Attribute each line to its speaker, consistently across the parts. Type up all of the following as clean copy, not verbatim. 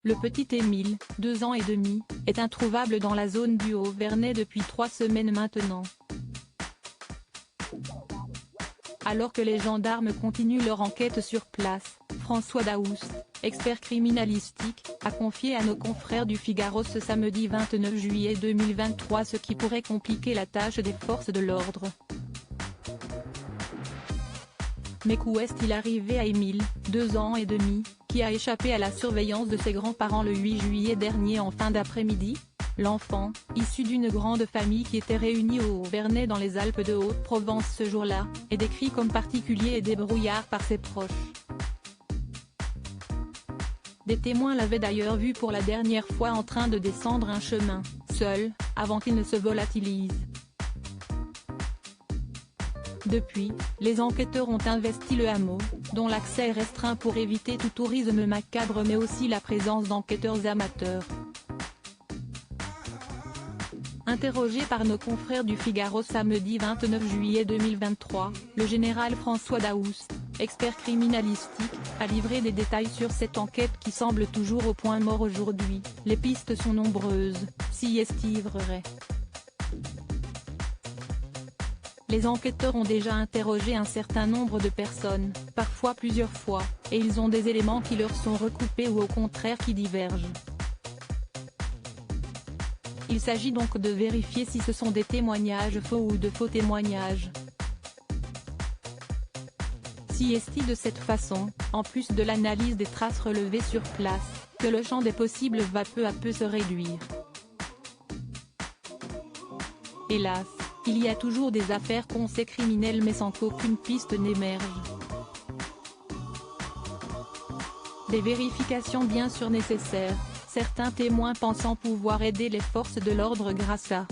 Speaker 1: Le petit Émile, 2 ans et demi, est introuvable dans la zone du Haut-Vernay depuis 3 semaines maintenant. Alors que les gendarmes continuent leur enquête sur place, François Daoust, expert criminalistique, a confié à nos confrères du Figaro ce samedi 29 juillet 2023 ce qui pourrait compliquer la tâche des forces de l'ordre. Mais qu'où est-il arrivé à Émile, 2 ans et demi, qui a échappé à la surveillance de ses grands-parents le 8 juillet dernier en fin d'après-midi? L'enfant, issu d'une grande famille qui était réunie au Haut-Vernay dans les Alpes de Haute-Provence ce jour-là, est décrit comme particulier et débrouillard par ses proches. Des témoins l'avaient d'ailleurs vu pour la dernière fois en train de descendre un chemin, seul, avant qu'il ne se volatilise. Depuis, les enquêteurs ont investi le hameau, dont l'accès est restreint pour éviter tout tourisme macabre mais aussi la présence d'enquêteurs amateurs. Interrogé par nos confrères du Figaro samedi 29 juillet 2023, le général François Daoust, expert criminalistique, a livré des détails sur cette enquête qui semble toujours au point mort aujourd'hui. Les pistes sont nombreuses, s'y est-il. Les enquêteurs ont déjà interrogé un certain nombre de personnes, parfois plusieurs fois, et ils ont des éléments qui leur sont recoupés ou au contraire qui divergent. Il s'agit donc de vérifier si ce sont des témoignages faux ou de faux témoignages. Si est-il de cette façon, en plus de l'analyse des traces relevées sur place, que le champ des possibles va peu à peu se réduire. Hélas, il y a toujours des affaires qu'on sait criminelles mais sans qu'aucune piste n'émerge. Des vérifications bien sûr nécessaires, certains témoins pensant pouvoir aider les forces de l'ordre grâce à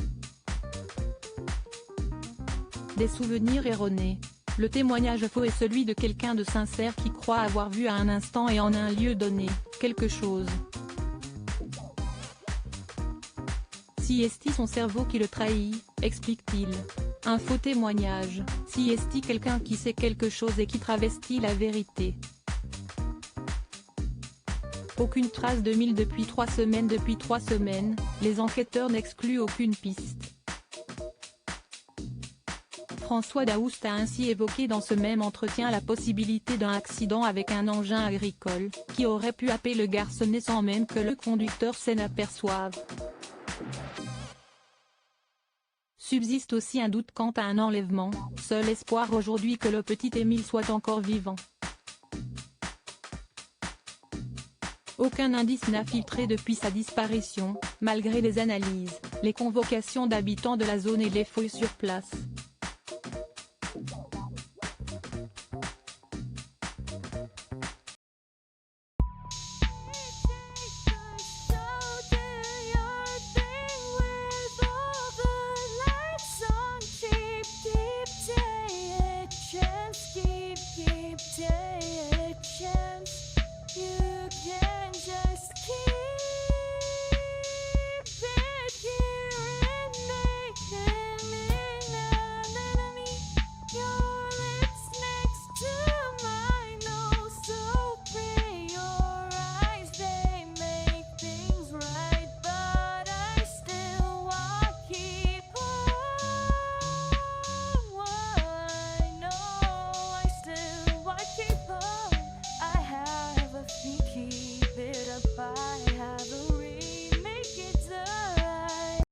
Speaker 1: des souvenirs erronés. Le témoignage faux est celui de quelqu'un de sincère qui croit avoir vu à un instant et en un lieu donné, quelque chose. Si est-il son cerveau qui le trahit, explique-t-il. Un faux témoignage, si est-il quelqu'un qui sait quelque chose et qui travestit la vérité. Aucune trace d'Émile depuis 3 semaines. Depuis 3 semaines, les enquêteurs n'excluent aucune piste. François Daoust a ainsi évoqué dans ce même entretien la possibilité d'un accident avec un engin agricole, qui aurait pu happer le garçonnet sans même que le conducteur s'en aperçoive. Subsiste aussi un doute quant à un enlèvement, seul espoir aujourd'hui que le petit Émile soit encore vivant. Aucun indice n'a filtré depuis sa disparition, malgré les analyses, les convocations d'habitants de la zone et les fouilles sur place.